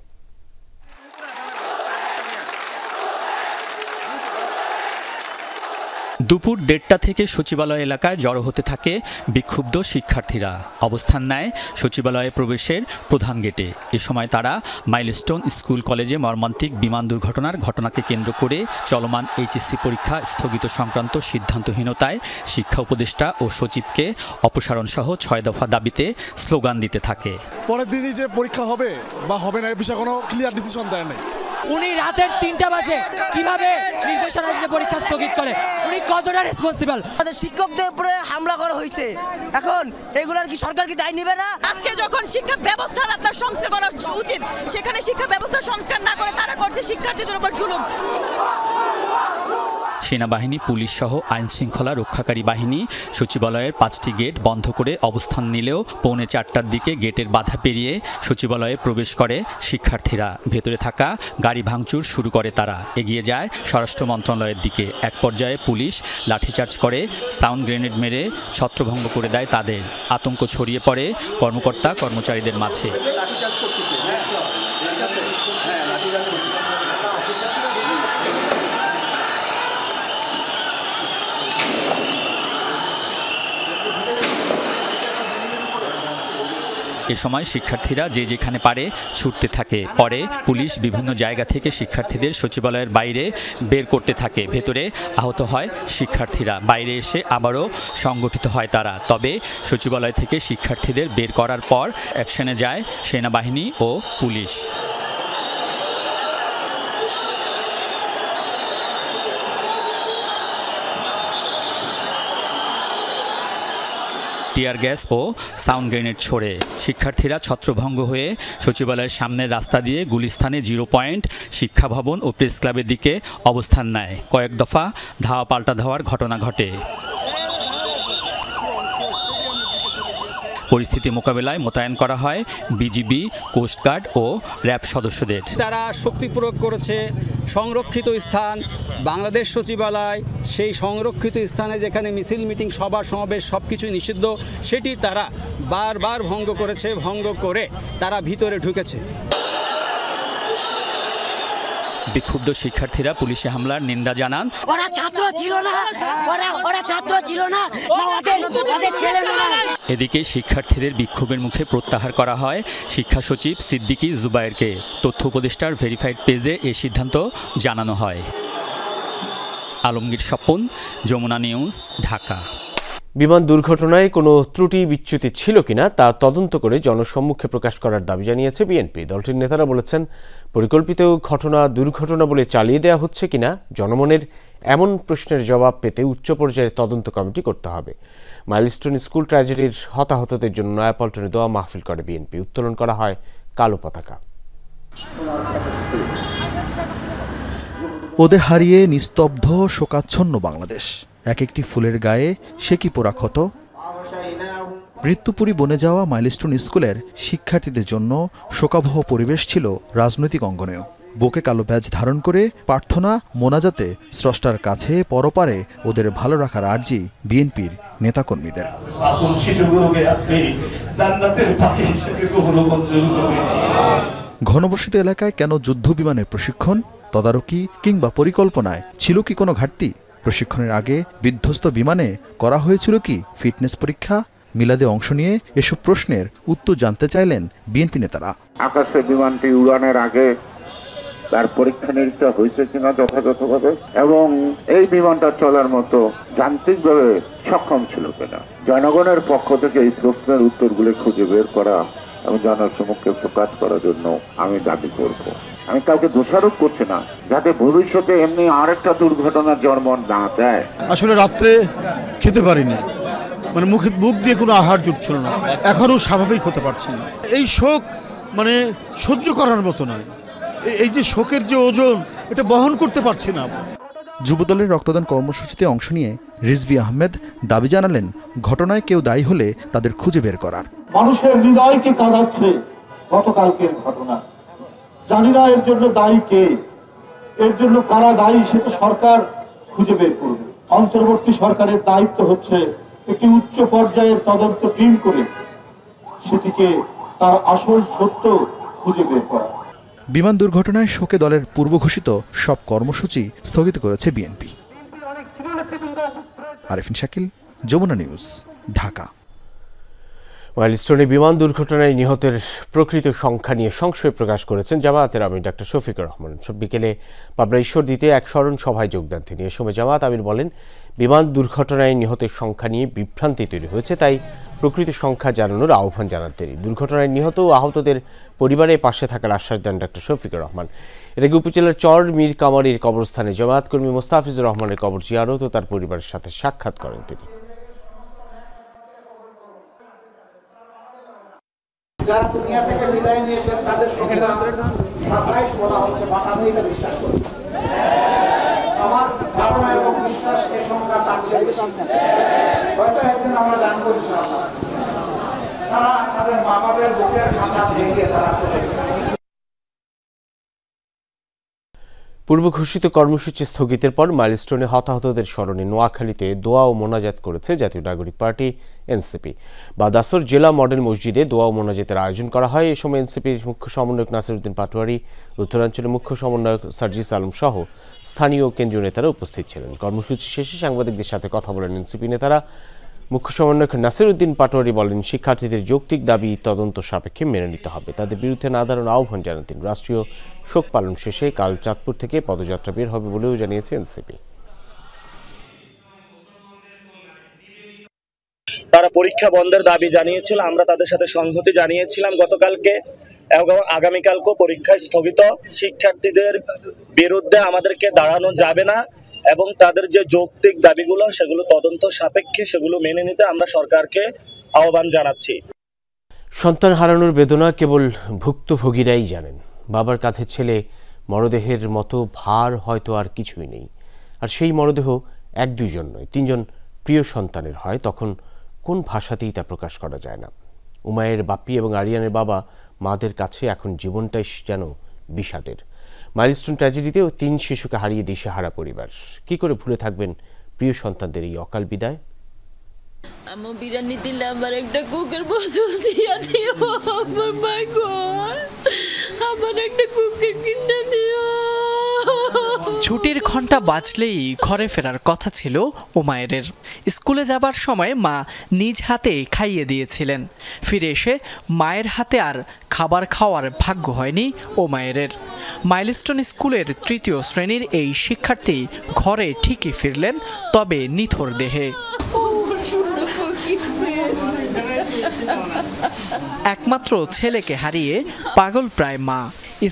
দুপুর 1:30 থেকে সচিবালয় এলাকায় জড়ো হতে থাকে বিক্ষুব্ধ শিক্ষার্থীরা। অবস্থান নেয় সচিবালয়ে প্রবেশের প্রধান গেটে। এ সময় তারা মাইলস্টোন স্কুল কলেজে মর্মান্তিক বিমান দুর্ঘটনার ঘটনাকে কেন্দ্র করে চলমান এইচএসসি পরীক্ষা স্থগিত সংক্রান্ত সিদ্ধান্তহীনতায় শিক্ষা উপদেষ্টা ও সচিবকে অপসারণ সহ 6 দফা দাবিতে স্লোগান দিতে থাকে। পরের দিনই যে পরীক্ষা হবে বা হবে না এ বিষয়ে কোনো ক্লিয়ার ডিসিশন দেয় নাই। উনি রাতের 3টা বাজে কিভাবে নির্দেশনা দিয়ে পরীক্ষা স্থগিত করে? উনি কতটা রেসপন্সিবল? আমাদের শিক্ষকদের উপরে হামলা করা হয়েছে, এখন এগুলার কি সরকার কি দায় নেবে না? আজকে যখন শিক্ষা ব্যবস্থার আপনার সংস্কার করা উচিত, সেখানে শিক্ষা ব্যবস্থার সংস্কার না করে তারা করছে শিক্ষার্থীদের উপর জুলুম। সেনাবাহিনী, পুলিশ সহ আইন শৃঙ্খলা রক্ষাকারী বাহিনী সচিবালয়ের 5টি গেট বন্ধ করে অবস্থান নিলেও পৌনে 4টার দিকে গেটের বাধা পেরিয়ে সচিবালয়ে প্রবেশ করে শিক্ষার্থীরা। ভেতরে থাকা গাড়ি ভাঙচুর শুরু করে তারা। এগিয়ে যায় স্বরাষ্ট্র মন্ত্রণালয়ের দিকে। এক পর্যায়ে পুলিশ লাঠিচার্জ করে, সাউন্ড গ্রেনেড মেরে ছত্রভঙ্গ করে দেয় তাদের। আতঙ্ক ছড়িয়ে পড়ে কর্মকর্তা কর্মচারীদের মাঝে। এ সময় শিক্ষার্থীরা যে যেখানে পারে ছুটতে থাকে। পরে পুলিশ বিভিন্ন জায়গা থেকে শিক্ষার্থীদের সচিবালয়ের বাইরে বের করতে থাকে। ভেতরে আহত হয় শিক্ষার্থীরা। বাইরে এসে আবারও সংগঠিত হয় তারা। তবে সচিবালয় থেকে শিক্ষার্থীদের বের করার পর অ্যাকশনে যায় সেনাবাহিনী ও পুলিশ। টিয়ার গ্যাস ও সাউন্ড গ্রেনেড ছোড়ে শিক্ষার্থীরা ছত্রভঙ্গ হয়ে সচিবালয়ের সামনের রাস্তা দিয়ে গুলিস্তানে 0 পয়েন্ট, শিক্ষা ভবন ও প্রেস ক্লাবের দিকে অবস্থান নেয়। কয়েক দফা ধাওয়া পাল্টা ধাওয়ার ঘটনা ঘটে। পরিস্থিতি মোকাবেলায় মোতায়েন করা হয় বিজিবি, কোস্টগার্ড ও র্যাব সদস্যদের। তারা শক্তি প্রয়োগ করেছে সংরক্ষিত স্থান বাংলাদেশ সচিবালয়, সেই সংরক্ষিত স্থানে যেখানে মিছিল, মিটিং, সভা সমাবেশ সব কিছুই নিষিদ্ধ, সেটি তারা বারবার ভঙ্গ করেছে। ভঙ্গ করে তারা ভিতরে ঢুকেছে। বিক্ষুব্ধ শিক্ষার্থীরা পুলিশি হামলার নিন্দা জানান। ওরা ছাত্র ছিল না, ওরা ছাত্র ছিল না, ওদের ছেলে না। এদিকে শিক্ষার্থীদের বিক্ষোভের মুখে প্রত্যাহার করা হয় শিক্ষা সচিব সিদ্দিকী জুবায়েরকে। তথ্য উপদেষ্টার ভেরিফাইড পেজে এ সিদ্ধান্ত জানানো হয়। আলমগীর স্বপন, যমুনা নিউজ, ঢাকা। বিমান দুর্ঘটনায় কোনো ত্রুটি বিচ্যুতি ছিল কিনা তা তদন্ত করে জনসম্মুখে প্রকাশ করার দাবি জানিয়েছে বিএনপি। দলটির নেতারা বলেছেন, পরিকল্পিত ঘটনা দুর্ঘটনা বলে চালিয়ে দেওয়া হচ্ছে কিনা জনমনের এমন প্রশ্নের জবাব পেতে উচ্চ পর্যায়ের তদন্ত কমিটি করতে হবে। মাইলস্টোন স্কুল ট্র্যাজেডির হতাহতদের জন্য নয়াপল্টনে দোয়া মাহফিল করে বিএনপি। উত্তোলন করা হয় কালো পতাকা। ওদের হারিয়ে নিস্তব্ধ শোকাচ্ছন্ন বাংলাদেশ। এক একটি ফুলের গায়ে সে কি পোড়া ক্ষত। মৃত্যুপুরী বনে যাওয়া মাইলস্টোন স্কুলের শিক্ষার্থীদের জন্য শোকাবহ পরিবেশ ছিল রাজনৈতিক অঙ্গনেও। বুকে কালো ব্যাজ ধারণ করে প্রার্থনা, মোনাজাতে স্রষ্টার কাছে পরপারে ওদের ভালো রাখার আর্জি বিএনপির নেতাকর্মীদের। ঘনবসতিত এলাকায় কেন যুদ্ধ বিমানের প্রশিক্ষণ, তদারকি কিংবা পরিকল্পনায় ছিল কি কোনো ঘাটতি? প্রশিক্ষণের আগে বিধ্বস্ত বিমানে করা হয়েছিল কি ফিটনেস পরীক্ষা? মিলাদে অংশ নিয়ে এসব প্রশ্নের উত্তর জানতে চাইলেন বিএনপি নেতারা। আকাশে বিমানটি উড়ানের আগে তার পরীক্ষা নিরীক্ষা হয়েছে কিনা যথাযথভাবে, এবং এই বিমানটা চলার মতো যান্ত্রিকভাবে সক্ষম ছিল কিনা। জনগণের পক্ষ থেকে এই প্রশ্নের উত্তরগুলো খুঁজে বের করা এবং জনসমক্ষে প্রকাশ করার জন্য আমি দাবি করব। আমি কাউকে দোষারোপ করছি না, যাতে ভবিষ্যতে এমনি আরেকটা দুর্ঘটনার জন্ম না দেয়। আসলে রাত্রে খেতে পারিনি, মানে মুখ দিয়ে কোনো আহার জুটছিল না, এখনো স্বাভাবিক হতে পারছি না। এই শোক মানে সহ্য করার মতো নয়, এই যে শোকের যে ওজন এটা বহন করতে পারছি না। যুবদলের রক্তদান কর্মসূচিতে অংশ নিয়ে রিজভী আহমেদ দাবি জানালেন, ঘটনায় কেউ দায়ী হলে তাদের খুঁজে বের করার। মানুষের হৃদয়কে কাঁদাচ্ছে গতকালকের ঘটনা। জানি না এর জন্য দায়ী কে, এর জন্য কারা দায়ী সেটা সরকার খুঁজে বের করবে। অন্তর্বর্তী সরকারের দায়িত্ব হচ্ছে একটি উচ্চ পর্যায়ের তদন্ত টিম করে সেটিকে তার আসল সত্য খুঁজে বের করা। বিমান দুর্ঘটনায় শোকে দলের পূর্ব ঘোষিত সব কর্মসূচি স্থগিত করেছে বিএনপি। আরেফিন শাকিল, যমুনা নিউজ, ঢাকা। মাইলস্টোনে বিমান দুর্ঘটনায় নিহতের প্রকৃত সংখ্যা নিয়ে সংশয় প্রকাশ করেছেন জামায়াতের আমির ডক্টর শফিকুর রহমান। বিকেলে পাবনা ঈশ্বরদীতে এক স্মরণ সভায় যোগ দেন তিনি। এ সময় জামায়াত আমির বলেন, বিমান দুর্ঘটনায় নিহতের সংখ্যা নিয়ে বিভ্রান্তি তৈরি হয়েছে, তাই প্রকৃত সংখ্যা জানানোর আহ্বান জানান তিনি। দুর্ঘটনায় নিহত ও আহতদের পরিবারের পাশে থাকার আশ্বাস দেন ডক্টর শফিকুর রহমান। এর আগে উপজেলার চর মীর কামারির কবরস্থানে জামায়াত কর্মী মোস্তাফিজুর রহমানের কবর জিয়ারত ও তার পরিবারের সাথে সাক্ষাৎ করেন তিনি। যারা দুনিয়া থেকে বিদায় নিয়েছেন তাদের বলা হচ্ছে বাঁচানোই বিশ্বাস করি। আমার ধারণা এবং বিশ্বাস এ সংখ্যা তার হয়তো একদিন আমরা জানবো ইনশাআল্লাহ তারা তাদের মা বাবার বুকের ভাষা ভেঙে তারা চলে গেছে। পূর্ব ঘোষিত কর্মসূচি স্থগিতের পর মাইলস্টোনে হতাহতদের স্মরণে নোয়াখালীতে দোয়া ও মোনাজাত করেছে জাতীয় নাগরিক পার্টি এনসিপি। বাদাসর জেলা মডেল মসজিদে দোয়া ও মোনাজাতের আয়োজন করা হয়। এ সময় এনসিপির মুখ্য সমন্বয়ক নাসিরউদ্দিন পাটোয়ারি, উত্তরাঞ্চলের মুখ্য সমন্বয়ক সার্জিস আলম সহ স্থানীয় কেন্দ্রীয় নেতারা উপস্থিত ছিলেন। কর্মসূচি শেষে সাংবাদিকদের সাথে কথা বলেন এনসিপি নেতারা। মুখ্য সমন্বয়ক নাসিরউদ্দিন পাটোয়ারি বলেন, শিক্ষার্থীদের যৌক্তিক দাবি তদন্ত সাপেক্ষে মেনে নিতে হবে, তাদের বিরুদ্ধে না দাঁড়ানোর আহ্বান জানান তিনি। রাষ্ট্রীয় শোক পালন শেষে কাল চাঁদপুর থেকে পদযাত্রা বের হবে বলেও জানিয়েছে এনসিপি। তারা পরীক্ষা বন্ধের দাবি জানিয়েছিল, আমরা তাদের সাথে সংহতি জানিয়েছিলাম গতকালকে এবং আগামীকালকেও পরীক্ষা স্থগিত। শিক্ষার্থীদের বিরুদ্ধে আমাদেরকে দাঁড়ানো যাবে না এবং তাদের যে যৌক্তিক দাবিগুলো সেগুলো তদন্ত সাপেক্ষে সেগুলো মেনে নিতে আমরা সরকারকে আহ্বান জানাচ্ছি। সন্তান হারানোর বেদনা কেবল ভুক্তভোগীরাই জানেন। বাবার কাঁধে ছেলে মরদেহের মতো ভার হয়তো আর কিছুই নেই। আর সেই মরদেহ এক দুইজন নয়, তিনজন প্রিয় সন্তানের হয়, তখন কোন ভাষাতেই তা প্রকাশ করা যায় না। উমায়ের বাপ্পি এবং আরিয়ানের বাবা মাদের কাছে এখন জীবনটাই যেন বিষাদের। মাইলস্টোন ট্র্যাজেডিতেও 3 শিশুকে হারিয়ে দিশেহারা পরিবার। কি করে ভুলে থাকবেন প্রিয় সন্তানদের এই অকাল বিদায়? আমি বিরিয়ানি দিলে আমার একটা কুকের বোতল দিয়া দিও, আমার মাই গড, আমার একটা কুকের কিনে দিও। ছুটির ঘন্টা বাজলেই ঘরে ফেরার কথা ছিল উমায়েরের। স্কুলে যাবার সময় মা নিজ হাতে খাইয়ে দিয়েছিলেন। ফিরে এসে মায়ের হাতে আর খাবার খাওয়ার ভাগ্য হয়নি উমায়েরের। মাইলস্টোন স্কুলের 3য় শ্রেণীর এই শিক্ষার্থী ঘরে ঠিকই ফিরলেন, তবে নিথর দেহে। একমাত্র ছেলেকে হারিয়ে পাগল প্রায় মা।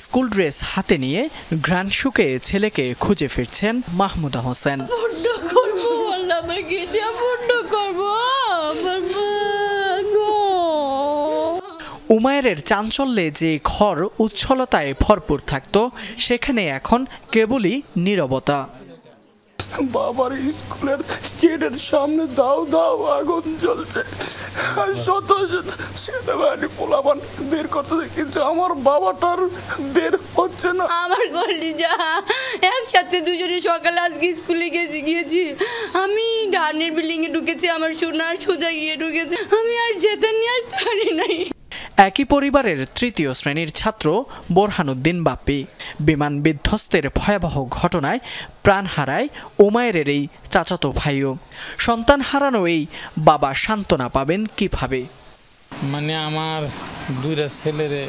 স্কুল ড্রেস হাতে নিয়ে ঘ্রাণ শুকে ছেলেকে খুঁজে ফিরছেন মাহমুদা হোসেন। উমায়েরের চাঞ্চল্যে যে ঘর উচ্ছলতায় ভরপুর থাকতো, সেখানে এখন কেবলই নীরবতা। বাবার স্কুলের গেটের সামনে দাও দাও আগুন জ্বলছে, শত শত সেনাবাহিনী পোলাপান বের করতেছে, কিন্তু আমার বাবাটার বের হচ্ছে না। আমার কলিজা একসাথে দুজনে সকালে আজকে স্কুলে গিয়েছি। আমি ডানের বিল্ডিং এ ঢুকেছি, আমার সোনা সোজা গিয়ে ঢুকেছে, আমি আর যেতে নিয়ে আসতে পারি নাই। একই পরিবারের 3য় শ্রেণীর ছাত্র বোরহানুদ্দিন বাপ্পি। বিমান বিধ্বস্তের ভয়াবহ ঘটনায় প্রাণ হারায় উমায়েরের এই চাচাতো ভাইও। সন্তান হারানো এই বাবা সান্ত্বনা পাবেন কিভাবে? মানে আমার 2টা ছেলেরে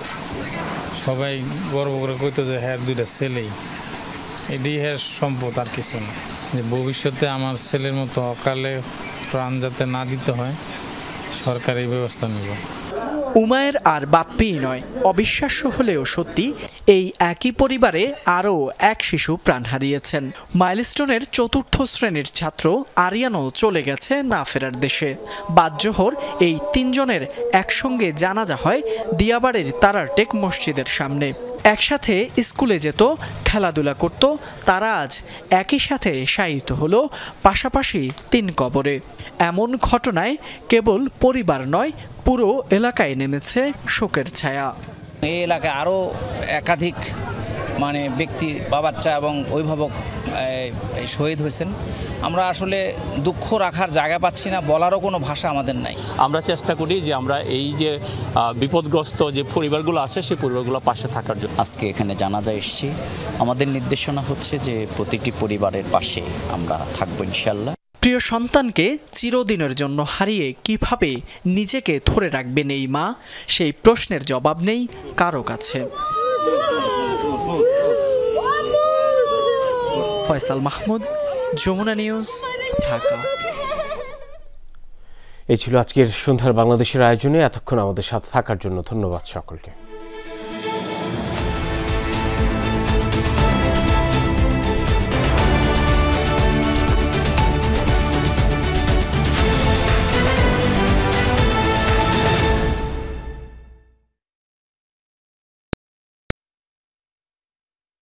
সবাই গর্ব করে কইতো যে হ্যাঁ 2টা ছেলেই, এটি হ্যাঁ সম্পদ আর কিছু না। যে ভবিষ্যতে আমার ছেলের মতো অকালে প্রাণ যাতে না দিতে হয় সরকার এই ব্যবস্থা নেবে। উমায়ের আর বাপ্পি নয়, অবিশ্বাস্য হলেও সত্যি এই একই পরিবারে আরও এক শিশু প্রাণ হারিয়েছেন। মাইলস্টোনের ৪র্থ শ্রেণীর ছাত্র আরিয়ানও চলে গেছে না ফেরার দেশে। বাদজোহর এই ৩ জনের একসঙ্গে জানাজা হয় দিয়াবাড়ির তারারটেক মসজিদের সামনে। একসাথে স্কুলে যেত, খেলাধুলা করত, তারা আজ একই সাথে শায়িত হলো পাশাপাশি ৩ কবরে। এমন ঘটনায় কেবল পরিবার নয়, পুরো এলাকায় নেমেছে শোকের ছায়া। এই এলাকায় আরও একাধিক ব্যক্তি, বাচ্চা এবং অভিভাবক শহীদ হয়েছেন। আমরা আসলে দুঃখ রাখার জায়গা পাচ্ছি না, বলারও কোনো ভাষা আমাদের নাই। আমরা চেষ্টা করি যে আমরা এই যে বিপদগ্রস্ত যে পরিবারগুলো আছে সেই পরিবারগুলো পাশে থাকার জন্য। আজকে এখানে জানাজা এসেছি, আমাদের নির্দেশনা হচ্ছে যে প্রতিটি পরিবারের পাশে আমরা থাকবো ইনশাল্লাহ। প্রিয় সন্তানকে চিরদিনের জন্য হারিয়ে কিভাবে নিজেকে ধরে রাখবেন এই মা, সেই প্রশ্নের জবাব নেই কারো কাছে। ফয়সাল মাহমুদ, যমুনা নিউজ, ঢাকা। এই ছিল আজকের সন্ধ্যার বাংলাদেশের আয়োজনে। এতক্ষণ আমাদের সাথে থাকার জন্য ধন্যবাদ সকলকে।